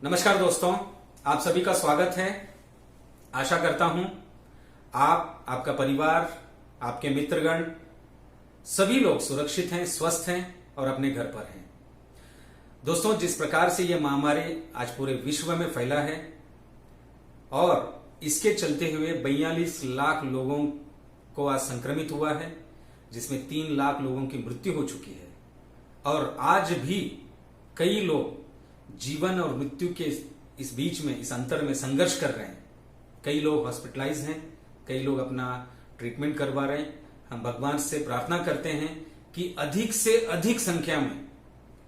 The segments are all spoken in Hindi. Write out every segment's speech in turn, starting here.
नमस्कार दोस्तों, आप सभी का स्वागत है। आशा करता हूं आप, आपका परिवार, आपके मित्रगण सभी लोग सुरक्षित हैं, स्वस्थ हैं और अपने घर पर हैं। दोस्तों, जिस प्रकार से यह महामारी आज पूरे विश्व में फैला है और इसके चलते हुए 42 लाख लोगों को आज संक्रमित हुआ है, जिसमें 3 लाख लोगों की मृत्यु हो चुकी है और आज भी कई लोग जीवन और मृत्यु के इस बीच में, इस अंतर में संघर्ष कर रहे हैं। कई लोग हॉस्पिटलाइज हैं, कई लोग अपना ट्रीटमेंट करवा रहे हैं। हम भगवान से प्रार्थना करते हैं कि अधिक से अधिक संख्या में,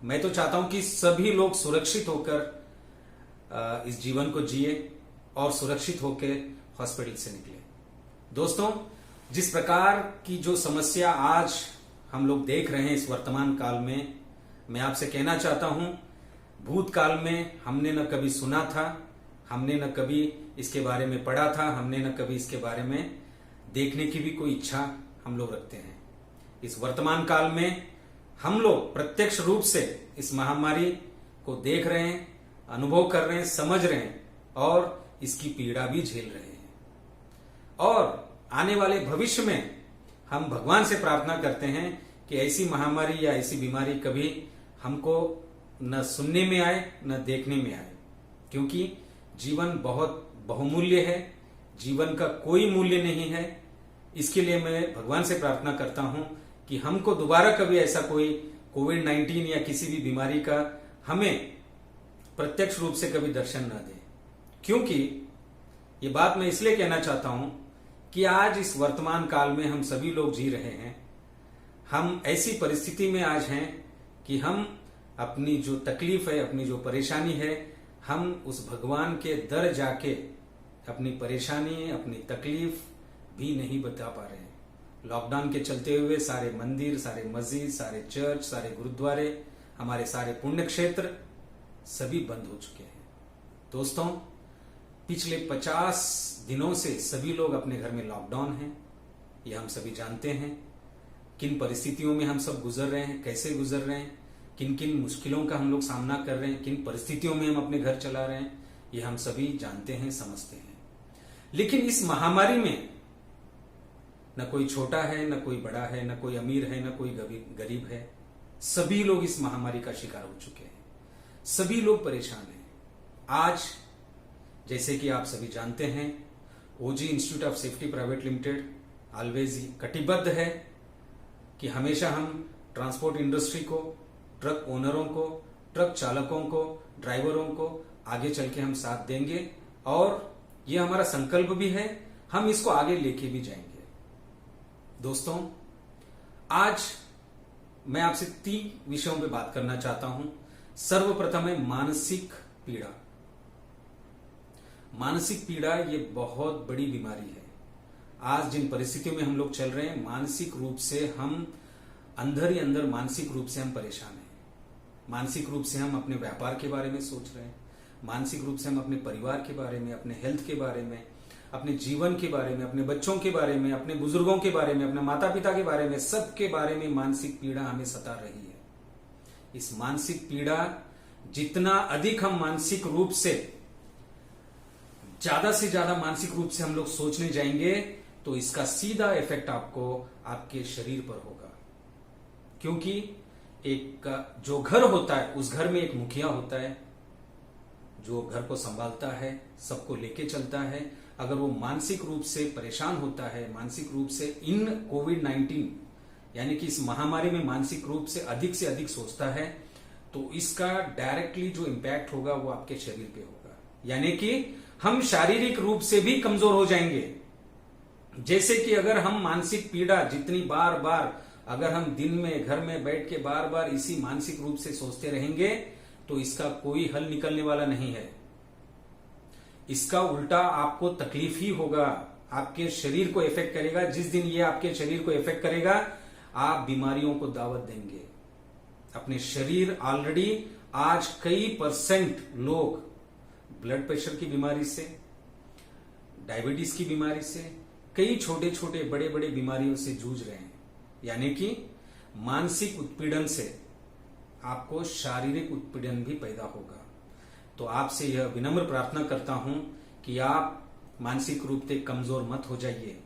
मैं तो चाहता हूं कि सभी लोग सुरक्षित होकर इस जीवन को जिए और सुरक्षित होकर हॉस्पिटल से निकले। दोस्तों, जिस प्रकार की जो समस्या आज हम लोग देख रहे हैं इस वर्तमान काल में, मैं आपसे कहना चाहता हूं, भूतकाल में हमने न कभी सुना था, हमने न कभी इसके बारे में पढ़ा था, हमने न कभी इसके बारे में देखने की भी कोई इच्छा हम लोग रखते हैं। इस वर्तमान काल में हम लोग प्रत्यक्ष रूप से इस महामारी को देख रहे हैं, अनुभव कर रहे हैं, समझ रहे हैं और इसकी पीड़ा भी झेल रहे हैं। और आने वाले भविष्य में हम भगवान से प्रार्थना करते हैं कि ऐसी महामारी या ऐसी बीमारी कभी हमको न सुनने में आए, न देखने में आए, क्योंकि जीवन बहुत बहुमूल्य है, जीवन का कोई मूल्य नहीं है। इसके लिए मैं भगवान से प्रार्थना करता हूं कि हमको दोबारा कभी ऐसा कोई कोविड-19 या किसी भी बीमारी का हमें प्रत्यक्ष रूप से कभी दर्शन न दे। क्योंकि ये बात मैं इसलिए कहना चाहता हूं कि आज इस वर्तमान काल में हम सभी लोग जी रहे हैं। हम ऐसी परिस्थिति में आज हैं कि हम अपनी जो तकलीफ है, अपनी जो परेशानी है, हम उस भगवान के दर जाके अपनी परेशानी, अपनी तकलीफ भी नहीं बता पा रहे हैं। लॉकडाउन के चलते हुए सारे मंदिर, सारे मस्जिद, सारे चर्च, सारे गुरुद्वारे, हमारे सारे पुण्य क्षेत्र सभी बंद हो चुके हैं। दोस्तों, पिछले 50 दिनों से सभी लोग अपने घर में लॉकडाउन हैं। ये हम सभी जानते हैं किन परिस्थितियों में हम सब गुजर रहे हैं, कैसे गुजर रहे हैं, किन किन मुश्किलों का हम लोग सामना कर रहे हैं, किन परिस्थितियों में हम अपने घर चला रहे हैं, ये हम सभी जानते हैं, समझते हैं। लेकिन इस महामारी में न कोई छोटा है, न कोई बड़ा है, न कोई अमीर है, न कोई गरीब है। सभी लोग इस महामारी का शिकार हो चुके हैं, सभी लोग परेशान हैं। आज जैसे कि आप सभी जानते हैं, OG institute of safety private limited always कटिबद्ध है कि हमेशा हम ट्रांसपोर्ट इंडस्ट्री को, ट्रक ओनरों को, ट्रक चालकों को, ड्राइवरों को आगे चल के हम साथ देंगे और ये हमारा संकल्प भी है, हम इसको आगे लेके भी जाएंगे। दोस्तों, आज मैं आपसे 3 विषयों पे बात करना चाहता हूं। सर्वप्रथम है मानसिक पीड़ा। मानसिक पीड़ा ये बहुत बड़ी बीमारी है। आज जिन परिस्थितियों में हम लोग चल रहे हैं, मानसिक रूप से हम अंदर ही अंदर, मानसिक रूप से हम परेशान हैं। मानसिक रूप से हम अपने व्यापार के बारे में सोच रहे हैं, मानसिक रूप से हम अपने परिवार के बारे में, अपने हेल्थ के बारे में, अपने जीवन के बारे में, अपने बच्चों के बारे में, अपने बुजुर्गों के बारे में, अपने माता पिता के बारे में, सबके बारे में मानसिक पीड़ा हमें सता रही है। इस मानसिक पीड़ा, जितना अधिक हम मानसिक रूप से, ज्यादा से ज्यादा मानसिक रूप से हम लोग सोचने जाएंगे तो इसका सीधा इफेक्ट आपको आपके शरीर पर होगा। क्योंकि एक जो घर होता है, उस घर में एक मुखिया होता है जो घर को संभालता है, सबको लेके चलता है। अगर वो मानसिक रूप से परेशान होता है, मानसिक रूप से इन कोविड-19 यानी कि इस महामारी में मानसिक रूप से अधिक सोचता है, तो इसका डायरेक्टली जो इंपैक्ट होगा वो आपके शरीर पे होगा। यानी कि हम शारीरिक रूप से भी कमजोर हो जाएंगे। जैसे कि अगर हम मानसिक पीड़ा जितनी बार अगर हम दिन में घर में बैठ के बार इसी मानसिक रूप से सोचते रहेंगे तो इसका कोई हल निकलने वाला नहीं है। इसका उल्टा आपको तकलीफ ही होगा, आपके शरीर को इफेक्ट करेगा। जिस दिन ये आपके शरीर को इफेक्ट करेगा, आप बीमारियों को दावत देंगे अपने शरीर। ऑलरेडी आज कई % लोग ब्लड प्रेशर की बीमारी से, डायबिटीज की बीमारी से, कई छोटे छोटे बड़े बड़े बीमारियों से जूझ रहे हैं। यानी कि मानसिक उत्पीड़न से आपको शारीरिक उत्पीड़न भी पैदा होगा। तो आपसे यह विनम्र प्रार्थना करता हूं कि आप मानसिक रूप से कमजोर मत हो जाइए।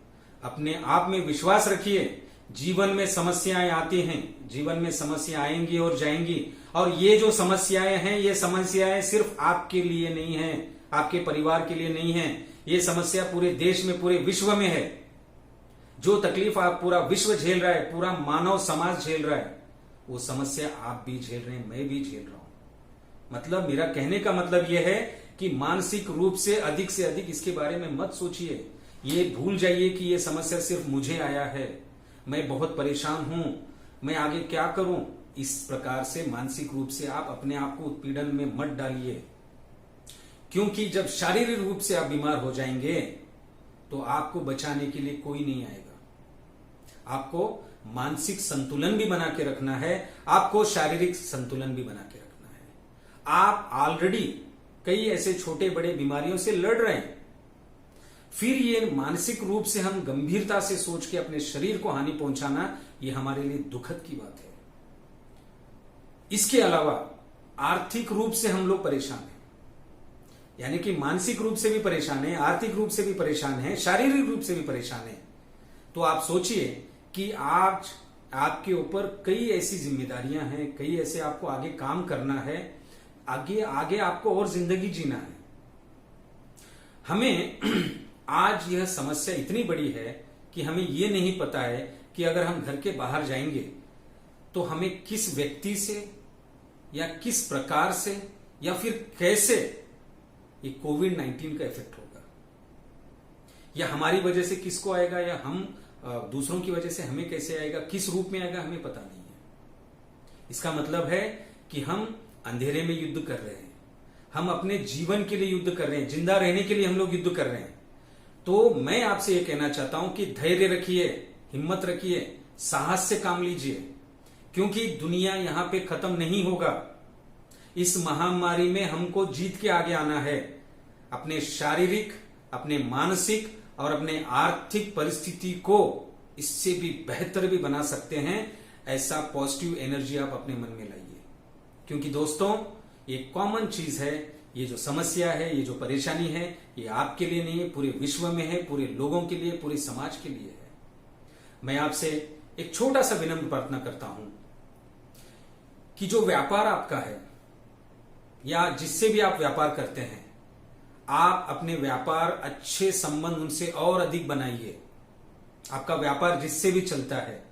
अपने आप में विश्वास रखिए। जीवन में समस्याएं आती हैं, जीवन में समस्या आएंगी और जाएंगी, और ये जो समस्याएं हैं, ये समस्याएं सिर्फ आपके लिए नहीं है, आपके परिवार के लिए नहीं है। ये समस्या पूरे देश में, पूरे विश्व में है। जो तकलीफ आप पूरा विश्व झेल रहा है, पूरा मानव समाज झेल रहा है, वो समस्या आप भी झेल रहे हैं, मैं भी झेल रहा हूं। मतलब मेरा कहने का मतलब यह है कि मानसिक रूप से अधिक इसके बारे में मत सोचिए। ये भूल जाइए कि ये समस्या सिर्फ मुझे आया है, मैं बहुत परेशान हूं, मैं आगे क्या करूं। इस प्रकार से मानसिक रूप से आप अपने आप को उत्पीड़न में मत डालिए, क्योंकि जब शारीरिक रूप से आप बीमार हो जाएंगे तो आपको बचाने के लिए कोई नहीं आएगा। आपको मानसिक संतुलन भी बना के रखना है, आपको शारीरिक संतुलन भी बना के रखना है। आप ऑलरेडी कई ऐसे छोटे बड़े बीमारियों से लड़ रहे हैं, फिर ये मानसिक रूप से हम गंभीरता से सोच के अपने शरीर को हानि पहुंचाना, ये हमारे लिए दुखद की बात है। इसके अलावा आर्थिक रूप से हम लोग परेशान हैं, यानी कि मानसिक रूप से भी परेशान है, आर्थिक रूप से भी परेशान है, शारीरिक रूप से भी परेशान है। तो आप सोचिए कि आज आपके ऊपर कई ऐसी जिम्मेदारियां हैं, कई ऐसे आपको आगे काम करना है, आगे आपको और जिंदगी जीना है। हमें आज यह समस्या इतनी बड़ी है कि हमें यह नहीं पता है कि अगर हम घर के बाहर जाएंगे तो हमें किस व्यक्ति से या किस प्रकार से या फिर कैसे ये कोविड-19 का इफेक्ट होगा, या हमारी वजह से किसको आएगा, या हम दूसरों की वजह से हमें कैसे आएगा, किस रूप में आएगा, हमें पता नहीं है। इसका मतलब है कि हम अंधेरे में युद्ध कर रहे हैं, हम अपने जीवन के लिए युद्ध कर रहे हैं, जिंदा रहने के लिए हम लोग युद्ध कर रहे हैं। तो मैं आपसे यह कहना चाहता हूं कि धैर्य रखिए, हिम्मत रखिए, साहस से काम लीजिए, क्योंकि दुनिया यहां पे खत्म नहीं होगा। इस महामारी में हमको जीत के आगे आना है। अपने शारीरिक, अपने मानसिक और अपने आर्थिक परिस्थिति को इससे भी बेहतर भी बना सकते हैं। ऐसा पॉजिटिव एनर्जी आप अपने मन में लाइए, क्योंकि दोस्तों ये कॉमन चीज है। ये जो समस्या है, ये जो परेशानी है, ये आपके लिए नहीं है, पूरे विश्व में है, पूरे लोगों के लिए, पूरे समाज के लिए है। मैं आपसे एक छोटा सा विनम्र प्रार्थना करता हूं कि जो व्यापार आपका है या जिससे भी आप व्यापार करते हैं, आप अपने व्यापार अच्छे संबंध उनसे और अधिक बनाइए। आपका व्यापार जिससे भी चलता है,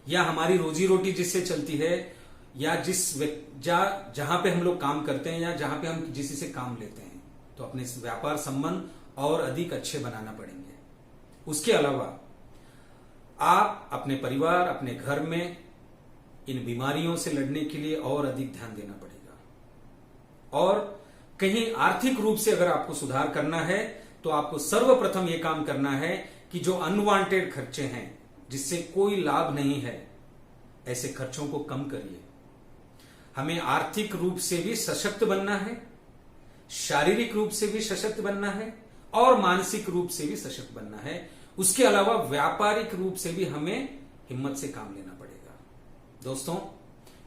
या हमारी रोजी रोटी जिससे चलती है, या जहां पे हम लोग काम करते हैं, या जहां पे हम किसी से काम लेते हैं, तो अपने व्यापार संबंध और अधिक अच्छे बनाना पड़ेंगे। उसके अलावा आप अपने परिवार, अपने घर में इन बीमारियों से लड़ने के लिए और अधिक ध्यान देना पड़ेगा। और कहीं आर्थिक रूप से अगर आपको सुधार करना है, तो आपको सर्वप्रथम यह काम करना है कि जो अनवांटेड खर्चे हैं, जिससे कोई लाभ नहीं है, ऐसे खर्चों को कम करिए। हमें आर्थिक रूप से भी सशक्त बनना है, शारीरिक रूप से भी सशक्त बनना है, और मानसिक रूप से भी सशक्त बनना है। उसके अलावा व्यापारिक रूप से भी हमें हिम्मत से काम लेना पड़ेगा। दोस्तों,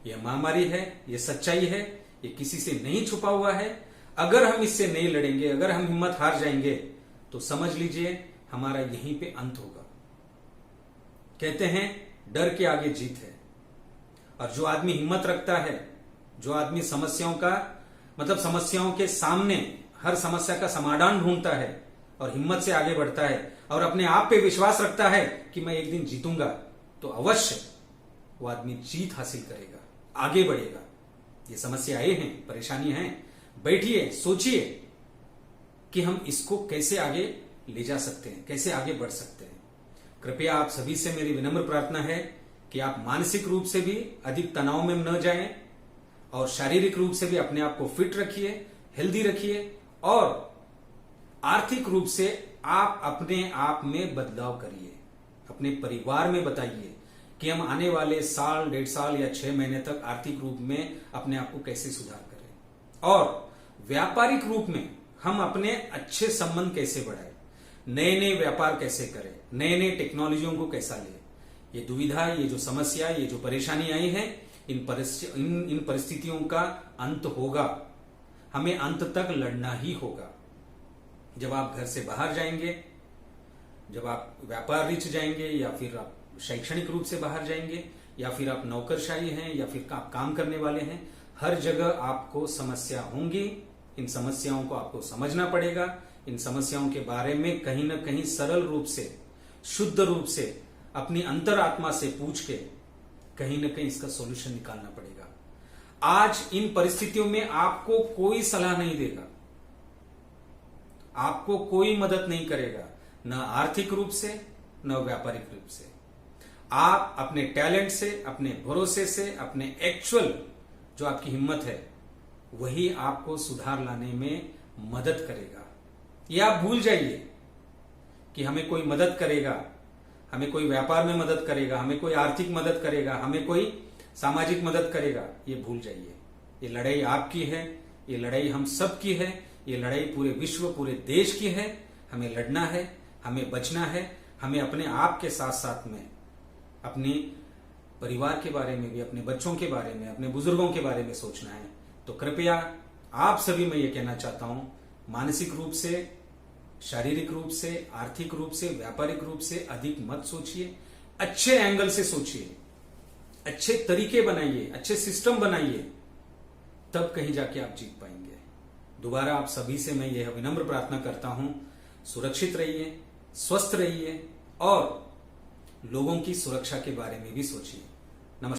यह महामारी है, यह सच्चाई है, ये किसी से नहीं छुपा हुआ है। अगर हम इससे नहीं लड़ेंगे, अगर हम हिम्मत हार जाएंगे, तो समझ लीजिए हमारा यहीं पे अंत होगा। कहते हैं डर के आगे जीत है, और जो आदमी हिम्मत रखता है, जो आदमी समस्याओं के सामने हर समस्या का समाधान ढूंढता है और हिम्मत से आगे बढ़ता है और अपने आप पे विश्वास रखता है कि मैं एक दिन जीतूंगा, तो अवश्य वो आदमी जीत हासिल करेगा, आगे बढ़ेगा। ये समस्याएं हैं, परेशानियां हैं, बैठिए, सोचिए कि हम इसको कैसे आगे ले जा सकते हैं, कैसे आगे बढ़ सकते हैं। कृपया आप सभी से मेरी विनम्र प्रार्थना है कि आप मानसिक रूप से भी अधिक तनाव में न जाएं, और शारीरिक रूप से भी अपने आप को फिट रखिए, हेल्दी रखिए, और आर्थिक रूप से आप अपने आप में बदलाव करिए। अपने परिवार में बताइए कि हम आने वाले साल, 1.5 साल या 6 महीने तक आर्थिक रूप में अपने आप को कैसे सुधार करें, और व्यापारिक रूप में हम अपने अच्छे संबंध कैसे बढ़ाएं, नए नए व्यापार कैसे करें, नए नए टेक्नोलॉजियों को कैसा लें। ये दुविधा, ये जो समस्या, ये जो परेशानी आई है, इन परिस्थितियों का अंत होगा। हमें अंत तक लड़ना ही होगा। जब आप घर से बाहर जाएंगे, जब आप व्यापार रीच जाएंगे, या फिर आप शैक्षणिक रूप से बाहर जाएंगे, या फिर आप नौकरशाही हैं, या फिर आप काम करने वाले हैं, हर जगह आपको समस्या होंगी। इन समस्याओं को आपको समझना पड़ेगा। इन समस्याओं के बारे में कहीं ना कहीं सरल रूप से, शुद्ध रूप से अपनी अंतरात्मा से पूछ के कहीं ना कहीं इसका सॉल्यूशन निकालना पड़ेगा। आज इन परिस्थितियों में आपको कोई सलाह नहीं देगा, आपको कोई मदद नहीं करेगा, न आर्थिक रूप से न व्यापारिक रूप से। आप अपने टैलेंट से, अपने भरोसे से, अपने एक्चुअल जो आपकी हिम्मत है, वही आपको सुधार लाने में मदद करेगा। ये आप भूल जाइए कि हमें कोई मदद करेगा, हमें कोई व्यापार में मदद करेगा, हमें कोई आर्थिक मदद करेगा, हमें कोई सामाजिक मदद करेगा। ये भूल जाइए। ये लड़ाई आपकी है, ये लड़ाई हम सब की है, ये लड़ाई पूरे विश्व, पूरे देश की है। हमें लड़ना है, हमें बचना है। हमें अपने आप के साथ साथ में अपने परिवार के बारे में भी, अपने बच्चों के बारे में, अपने बुजुर्गों के बारे में सोचना है। तो कृपया आप सभी, मैं ये कहना चाहता हूं, मानसिक रूप से, शारीरिक रूप से, आर्थिक रूप से, व्यापारिक रूप से अधिक मत सोचिए। अच्छे एंगल से सोचिए, अच्छे तरीके बनाइए, अच्छे सिस्टम बनाइए, तब कहीं जाके आप जीत पाएंगे। दोबारा आप सभी से मैं यह विनम्र प्रार्थना करता हूं, सुरक्षित रहिए, स्वस्थ रहिए और लोगों की सुरक्षा के बारे में भी सोचिए।